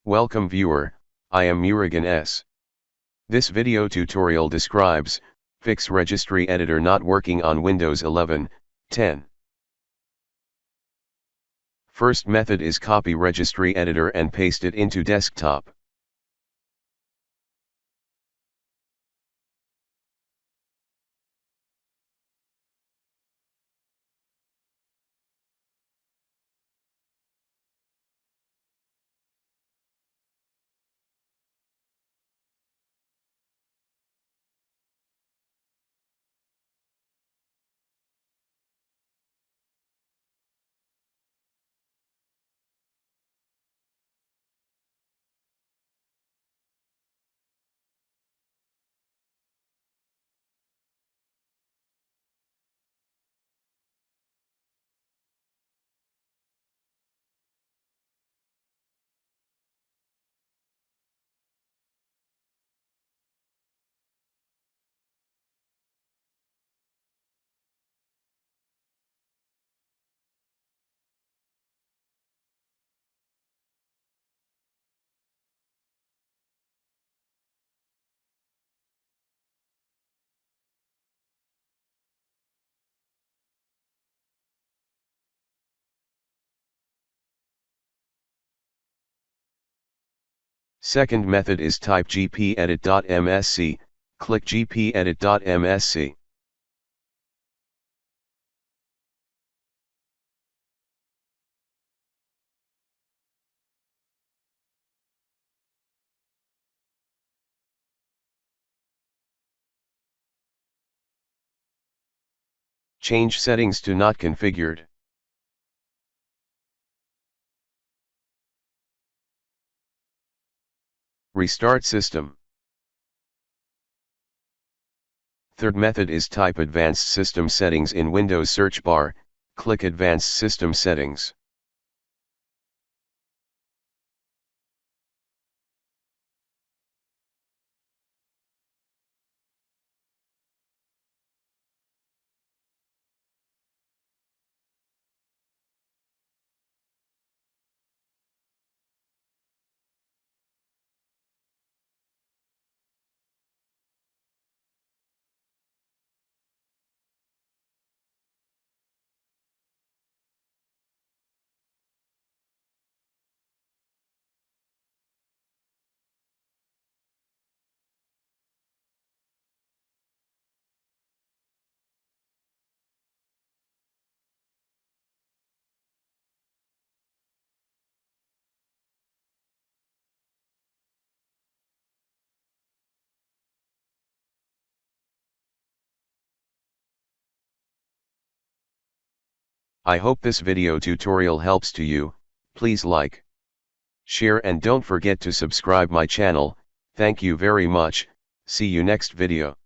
Welcome viewer, I am Murugan S. This video tutorial describes, fix registry editor not working on Windows 11, 10. First method is copy registry editor and paste it into desktop. Second method is type gpedit.msc, click gpedit.msc. Change settings to not configured. Restart system. Third method is type Advanced System Settings in Windows search bar, click Advanced System Settings. I hope this video tutorial helps to you. Please like, share and don't forget to subscribe my channel. Thank you very much. See you next video.